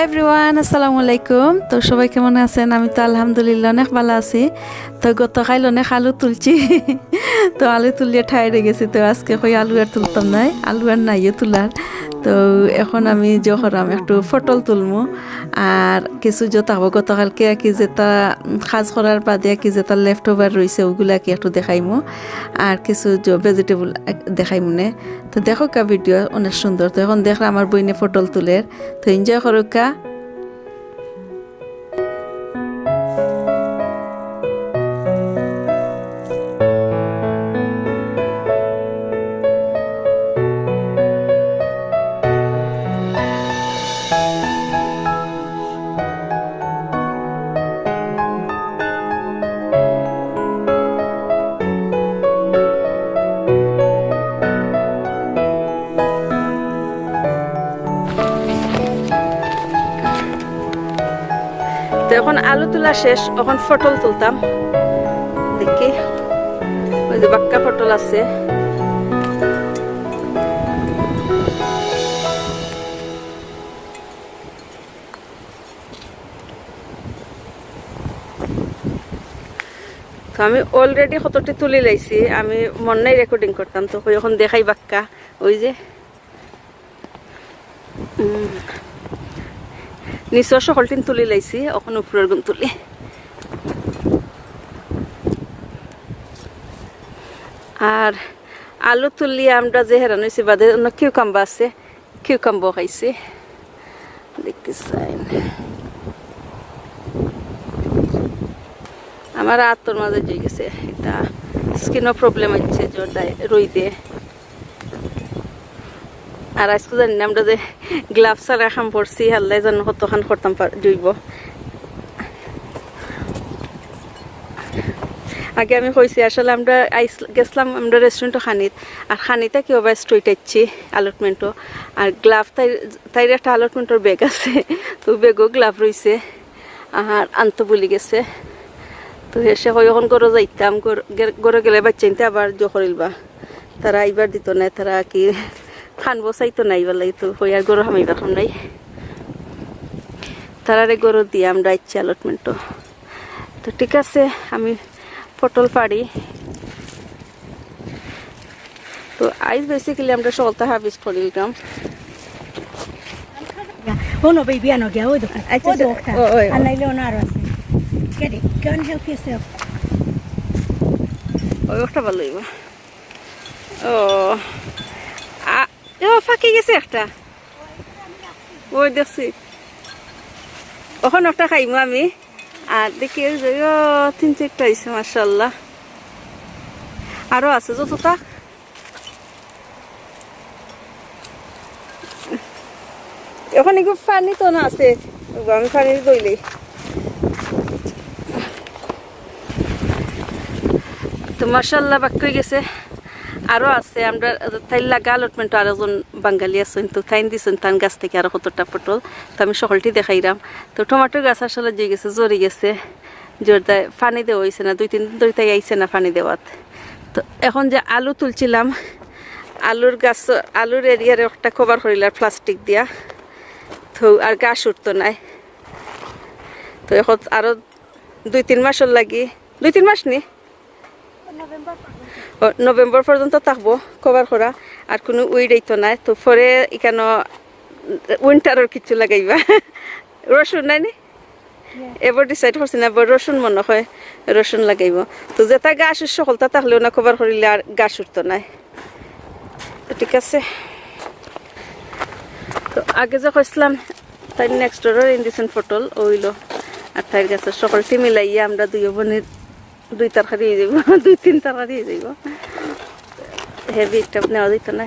Everyone, আসসালামু আলাইকুম। তো সবাই কেমন আছেন? আমি তো আলহামদুলিল্লাহ অনেক ভালো আছি। তো গতকাল অনেক আলু তুলছি, তো আলু তুলিয়ে ঠাইরে গেছি। তো আজকে কই আলু আর তুলতাম নাই, আলু আর নাইও তুলার। তো এখন আমি যখন একটু পটল তুলমু আর কিছু থাকবো গতকালকে কি যেটা সাজ করার বাদে কি যেটা লেফট ওভার রয়েছে ওগুলা কি একটু দেখাইমু আর কিছু ভেজিটেবল দেখাইমু নে। তো দেখো কা ভিডিও অনেক সুন্দর। তো এখন দেখলাম আমার বইনে পটল তুলের, তো এনজয় করো কা। তো এখন আলু তোলা শেষ, এখন পটল তুলতাম। দেখি ওই যে বাক্কা পটল আছে। তো আমি অলরেডি কতটি তুলি লাইছি, আমি মন নাই রেকর্ডিং করতাম। তো এখন দেখাই বাক্কা ওই যে নিচর সকলটিন তুলি লাইছি, এখন উপরের গুণ তুলি। আর আলু তুললি আমরা যে হেরান হয়েছি বাদে কিউকাম্বা আছে, কিউকাম্বা খাইছি দেখতে চাইন। আমার আত্মর মাঝে জুই গেছে, এটা স্কিনও প্রবলেম হচ্ছে জোরদায় রই দিয়ে। আর আজকে জানি না আমরা যে গ্লাভস আর খাম পড়ছি, হাল্লাই যেন কতখান করতাম জুইব। আগে আমি কইছি আসলে আমরা গেছিলাম আমরা রেস্টুরেন্টও খানিত, আর খানিতে কি ওভার স্ট্রিট আইছি allotmentও। আর গ্লাভ তাইর একটা allotmentর ব্যাগ আছে, তো ব্যাগও গ্লাভ রয়েছে আর আনতে বলি গেছে। তো এসে এখন গরো যাইতাম, গরো গেলে বাচ্চাইতে আবার জো করিলবা, তারা এইবার দিত না, তারা কি খানবো চাইতো নাই বলাই। তো হই আর গরো হামাইবার নাই, তারারে গরো দিয়ে আমরা ইচ্ছি allotmentও। তো ঠিক আছে, আমি পটল পাড়ি। তো আইস বেসিক্যালি আমরা সকালটা হারভেস্ট করিলাম। Oh no, baby, I know. Go with the doctor. And I learn how to get it. Go and help yourself. ওই একটা ভালো হইব। ও ফাঁকি গেছে একটা, ওই দেখছি। ওখানে একটা খাইমু আমি। আর দেখি তিন চারটা হয়েছে মাশাআল্লাহ, আরো আছে যতটা। ওখানে খুব পানি তো না আছে, আমি পানি দইলি। তো মাশাআল্লাহ বাক্য হয়ে গেছে, আরো আছে। আমরা তাই লাগা allotment আর একজন বাঙালি আছেন, তো তাইন দিছেন তান গাছ থেকে আরো কতটা পটল। তো আমি সকলটি দেখাইলাম। তো টমেটোর গাছ আসলে যে গেছে জরি গেছে, জোরদায় পানি দেওয়া হয়েছে না, 2-3 দিন ধরে তাই আইছে না পানি দেওয়াত। তো এখন যে আলু তুলছিলাম, আলুর গাছ আলুর এরিয়ার একটা কভার করিলাম প্লাস্টিক দিয়া, তো আর গাছ উঠতো নাই। তো এখন আরো 2-3 মাসের লাগি, 2-3 মাস নি নভেম্বর পর্যন্ত থাকবো কভার করা, আর কোনো উইড আইতো নাই। তো পরে এখানে উইন্টারের কিছু লাগাইবা রসুন নাই নি, এবার ডিসাইড করছি না, রসুন মনে হয় রসুন লাগাইব। তো যেটা গাছ সকলটা থাকলেও না কভার করিলে আর গাছ উঠতো নাই। তো ঠিক আছে, তো আগে যে কইছিলাম তাই নেক্সট ডোরের ইন্ডিসেন্ট পটল ওইল, আর তাই গাছের সকলটি মিলাইয়া আমরা 2 বোনের 2 তরকারি হয়ে যাব, 2-3 তরকারি হয়ে যাব। হেভি একটা নেওয়া যেত না।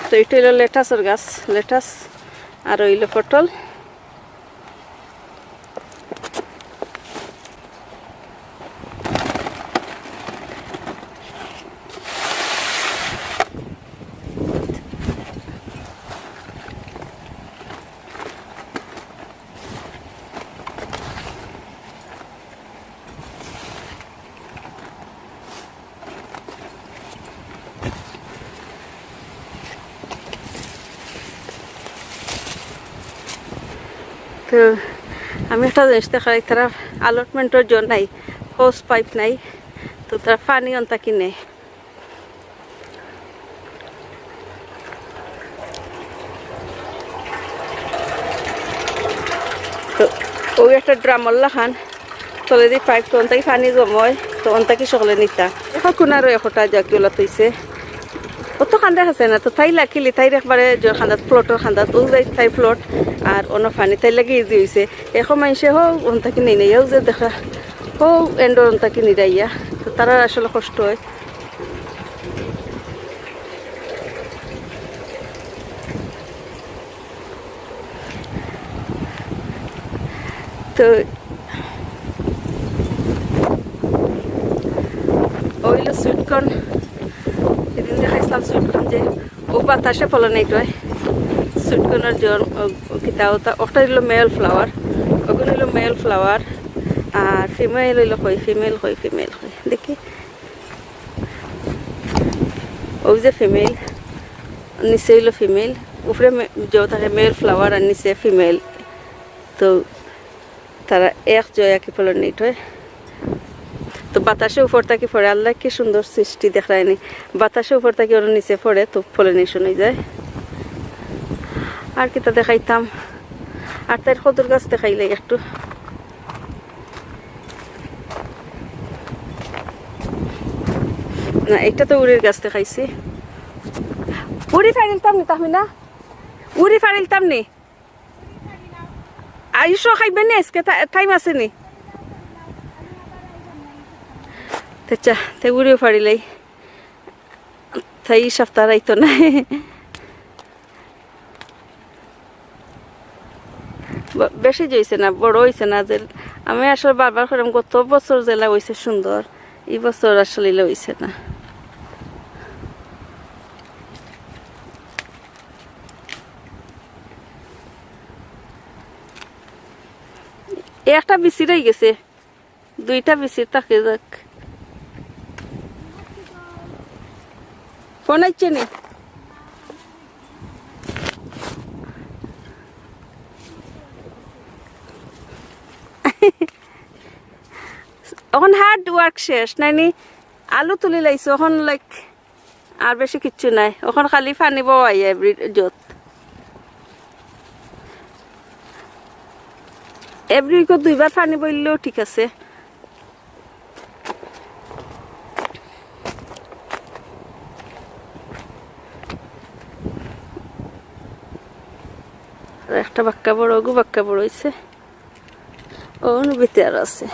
তো এটা হইল লেটাসের গাছ, লেটাস। আর হইল পটল। তো আমি একটা জিনিস দেখাই, তারা allotment-এর জন্য নাই, হোস পাইপ নাই, তো তারা পানি অন্তা কিনে। তো ওই একটা ড্রামল্লা খান তলে দিয়ে পাইপ, তো অন্তাকি পানি জময়, তো অন্তাকি সকলে নিতা এখন কোন আরো একটা যা কি ওলা তৈছে অত খান্দা আছে না। তো তাই লাখিলি তাই একবারে খান্দাত ফ্লটর খান্দাত ও যাই তাই ফ্লট আর অন্য পানি তাই লাগে ইজি হয়েছে। এখন মানুষে হোক অন্তাকি নেই নাইয়াও যে দেখা হোক এন্ডর অন্তাকি নিরাইয়া, তো তারা আসলে কষ্ট হয়। তো ওইলো সুইটকর্ন, এদিন দেখাইছিলাম সুইটকর্ন যে ও বাতাসে ফলনাইট হয়। সুইটকর্নের জন কিতা ওটা হইল মেল ফ্লাওয়ার, ওগুলো হইল মেল ফ্লাওয়ার, আর ফিমেল হইল হয় ফিমেল হয় দেখি ওই যে ফিমেল, নিচে হইল ফিমেল, উপরে যে থাকে মেল ফ্লাওয়ার আর নিচে ফিমেল। তো তারা এক জয়া কি ফলনাইট হয়। তো বাতাসে উপর থাকি পড়ে, আল্লাহ কি সুন্দর সৃষ্টি দেখায়নি, বাতাসে উপর থাকি ওর নিচে পড়ে, তো পলিনেশন হয়ে যায়। আর কিতা দেখাইতাম, আর তার কদুর গাছ দেখাইলে একটু। না এটা তো উড়ির গাছ দেখাইছি, উড়ি ফাড়িলতাম নি তাহমি না, উড়ি ফাড়িলতাম নি। আইসো খাইবেন নি আজকে, টাইম আছে নি? আচ্ছা তাই উড়িও ফাড়িলাই, তাই সপ্তাহ আইতো না। বেশি জইছে না, বড় হয়েছে না, যে আমি আসলে বারবার করলাম গত বছর জেলা হয়েছে সুন্দর, এই বছর আসলে হয়েছে না। একটা বিচি রয়ে গেছে, দুইটা বিচির তাকে যাক ফোন আইছে নি। এখন হার্ড ওয়ার্ক শেষ নাইনি, আলু তুলি লাইছো এখন, লাইক আর বেশি কিচ্ছু নাই, এখন খালি পানি বওয়াই এভরি যত এভরি উইকত দুইবার পানি বইলেও ঠিক আছে। একটা বাক্কা বড় গু বাক্কা বড় হয়েছে, ও নবীতে আর আছে।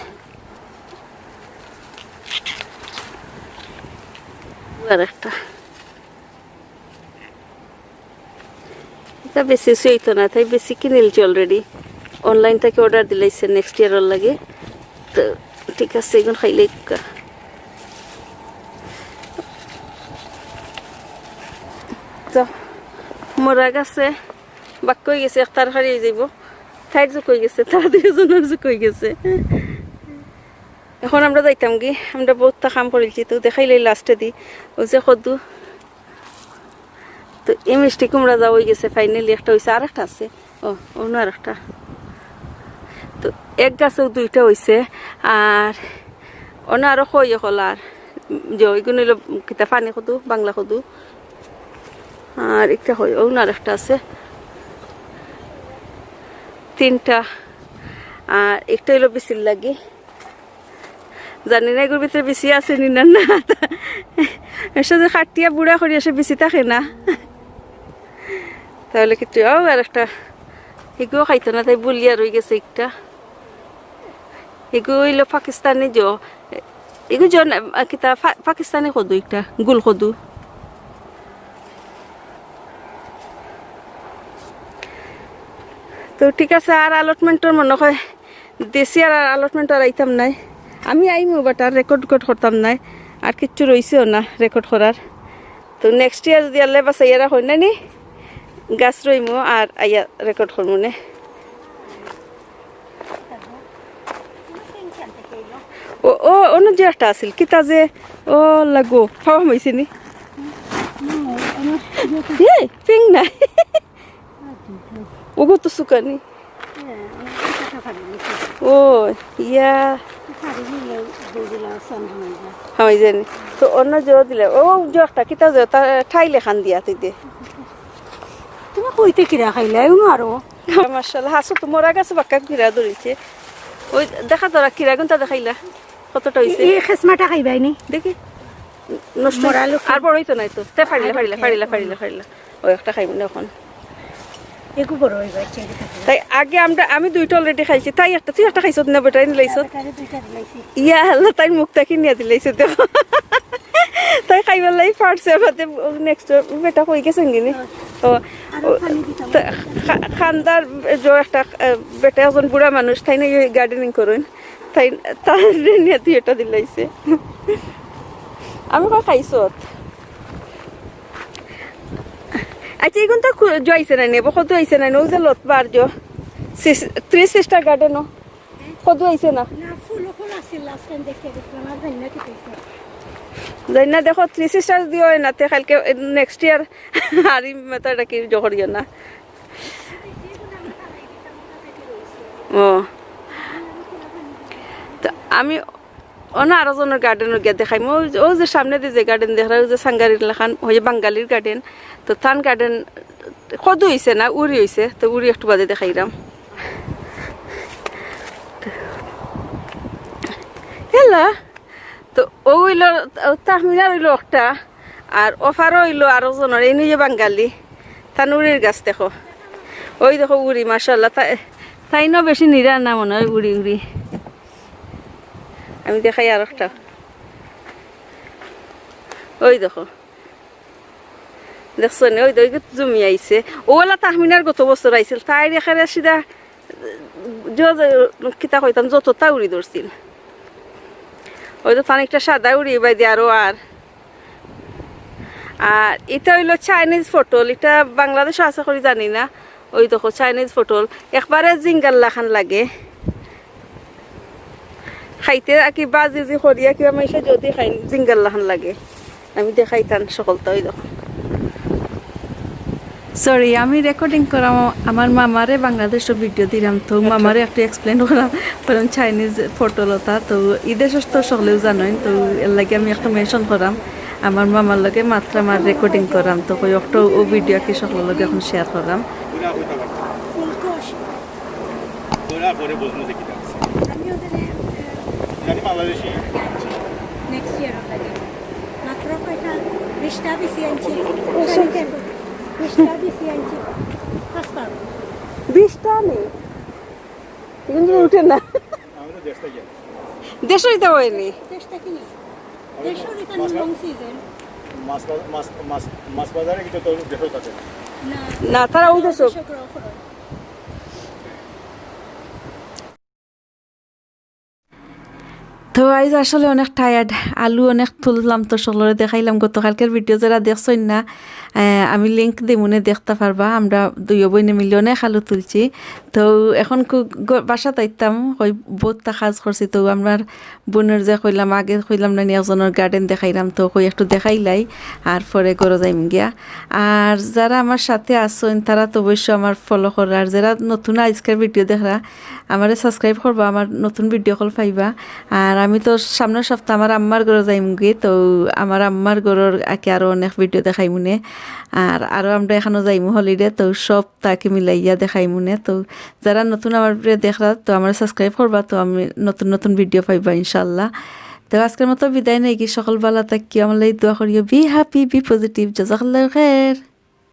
আর একটা এটা বেশি হইতো না, তাই বেশি কিনিলছি অলরেডি, অনলাইন থেকে অর্ডার দিলাইছে নেক্সট ইয়ারের লাগে। তো ঠিক আছে এগুলো খাইলে তো মরা গাছে বাক্য হয়ে গেছে, একটার হারিয়ে যাইব, থাইট জুক হয়ে গেছে, তারা দুজনের জুক হয়ে গেছে। এখন আমরা যাইতাম কি, আমরা বহুতটা কাম করেছি, তো দেখাইলে লাস্টে দি ওই যে কদু, তো এই মিষ্টি কুমড়া যা হয়ে গেছে ফাইনালি, একটা হয়েছে আর একটা আছে, অন্য আর একটা, তো এক গাছেও দুইটা হয়েছে, আর অন্য আরো খই হল, আর যে ওইগুলো হইল কিতা পানি কদু, বাংলা কদু, আর একটা হয় অন্য আর একটা আছে, তিনটা, আর একটা হইলো বিচির লাগি, জানি না এগুলোর ভিতরে বেশি আছে নি না, এসে যে খাটিয়া বুড়া করি এসে বেশি থাকে না, তাহলে কিন্তু আর একটা এগুলো খাইতো না, তাই বলিয়া রয়ে গেছে একটা, এগুলো হইলো পাকিস্তানি এগুলো কিতা পাকিস্তানি কদু, একটা গুল কদু। তো ঠিক আছে, আর allotment-এর মনে হয় দেশি আর allotment আর আইতাম নাই, আমি আইমু বাট আর রেকর্ড করতাম নাই, আর কিচ্ছু রয়েছেও না রেকর্ড করার। তো নেক্সট ইয়ার যদি আল্লাহ বাস আইয়ারা হয় না নি গাছ রইমু আর আইয়া রেকর্ড করবো নে। ও অন্য যে একটা আছিল কিতা যে ও লাগো খাওয়া হয়েছে নি পিং নাই ওগো তো সুকানি ও ইয়া হামাই জানি তো অন্য জো দিলে ও জো একটা কিতা জো তা ঠাইলে খান দিয়া তুই দে তুমি কইতে কিরা খাইলা আরো মার্শাল্লাহ হাসু তো মরা গেছে বাক্কা কিরা ধরেছে ওই দেখা তোরা কিরা গুনটা দেখাইলা কতটা হইছে এই খেসমাটা খাইবাইনি দেখি নষ্ট আর বড় হইতো নাই তো তে ফাড়িলা ওই একটা খাইব না এখন একু বড় হইবা তাই আগে আমি দুইটা অলরেডি খাইছি তাই একটা তুই একটা খাইছত না বেটা নিলাইছত ইয়া আল্লাহ তাই মুখটা কিনিয়া দিলাইছে তো তাই খাইবার লাই পারছে বাদে নেক্সট বেটা কই গেছেন গিনি ও খান্দার যে একটা বেটা একজন বুড়া মানুষ তাই না গার্ডেনিং করেন তাই তার নিয়ে তুই এটা দিলাইছে আমি কই খাইছত আচ্ছা এখন তো যাইছে না নেব কত আইছে না ও যে লতবার যে 3 সিস্টার গার্ডেনও কত আইছে না যাই না দেখো 3 সিস্টার দিও না তে কালকে নেক্সট ইয়ার আরি মেতাটা কি জহরিয়া না ও তো আমি অন্য আরো জনের গার্ডেনের গিয়ে দেখাই ও যে সামনে দিয়ে যে গার্ডেন দেখা যে সাঙ্গারির লেখান হয়ে বাঙালির গার্ডেন তো তান গার্ডেন কত হয়েছে না উড়ি হয়েছে তো উড়ি একটু বাদে দেখাইলাম হেলা তো ও হইল তাহমিনা হইল একটা আর অফারও হইল আরো জনের এই নিয়ে বাঙালি তান উড়ির গাছ দেখো ওই দেখো উড়ি মাশাল্লাহ তাই ন বেশি নিরা না মনে হয় উড়ি উড়ি আমি দেখাই আর একটা ওই দেখো দেখছো নি ওই জমি আইছে ওলা তাহমিনার গত বছর আইছিল তাই রেখারে সিধা কিতা কইতাম যতটা উড়ি ধরছিল ওই তো অনেকটা সাদা উড়ি বাইদি আরো আর এটা হইলো চাইনিজ পটল এটা বাংলাদেশে আছে করি জানি না ওই দেখো চাইনিজ পটল একবারে জিঙ্গাল্লা খান লাগে খাইতে কি বাজি যে করিয়া কিবা মাইসে যদি খাই জিঙ্গাল্লা খান লাগে আমি দেখাইতাম সকলটা ওই দেখো সরি আমি রেকর্ডিং করাম আমার মামারে বাংলাদেশের ভিডিও দিলাম তো মামারে একটু এক্সপ্লেন করাম কারণ চাইনিজ পটলতা তো ঈদের তো সকলেও জানেন তো এর লাগে আমি একটা মেনশন করাম আমার মামার লগে মাত্র আমার রেকর্ডিং করাম তো কই একটা ও ভিডিও কি সকলের লগে এখন শেয়ার করাম নেক্সট ইয়ার মাত্র কয়টা 20টা বেশি আনছি 20টা বেশি আনছি ফার্স্ট পার 20টা নেই কিন্তু উঠে না দেশই তো হয়নি চেষ্টা কি দেশও রিটার্ন লং সিজন মাছ বাজারে কিছু তো দেশই থাকে না তারা ওই দেশ তো আইজ আসলে অনেক টায়ার্ড আলু অনেক তুললাম তো সকলে দেখাইলাম গতকালকের ভিডিও যারা দেখছেন না আমি লিঙ্ক দিই মনে দেখতে পারবা আমরা দুই বইনে মিলে অনেক আলু তুলছি তো এখন বাসা তাইতাম কই বহুতটা কাজ করছি তো আমার বোনের যে কইলাম আগে কইলাম না একজনের গার্ডেন দেখাইলাম তো কই একটু দেখাইলাই আর পরে গরো যাইম গিয়া আর যারা আমার সাথে আসছেন তারা তো অবশ্য আমার ফলো করা আর যারা নতুন আজকের ভিডিও দেখরা আমারে সাবস্ক্রাইব করবা আমার নতুন ভিডিও কল পাইবা আর আমি তো সামনের সপ্তাহ আমার আম্মার ঘরে যাইম গিয়ে তো আমার আম্মার ঘরের আগে আরও অনেক ভিডিও দেখাই মনে আর আরও আমরা এখানেও যাইমু হলিডে তো সব তাকে মিলাইয়া দেখাই মনে তো যারা নতুন আমার দেখরা তো আমার সাবস্ক্রাইব করবা তো আমি নতুন নতুন ভিডিও পাইবা ইনশাল্লাহ তো আজকের মতো বিদায় নেই কি সকল বেলা তাক কি আমার দোয়া করিও be happy be positive জাজাকাল্লাহু Khair.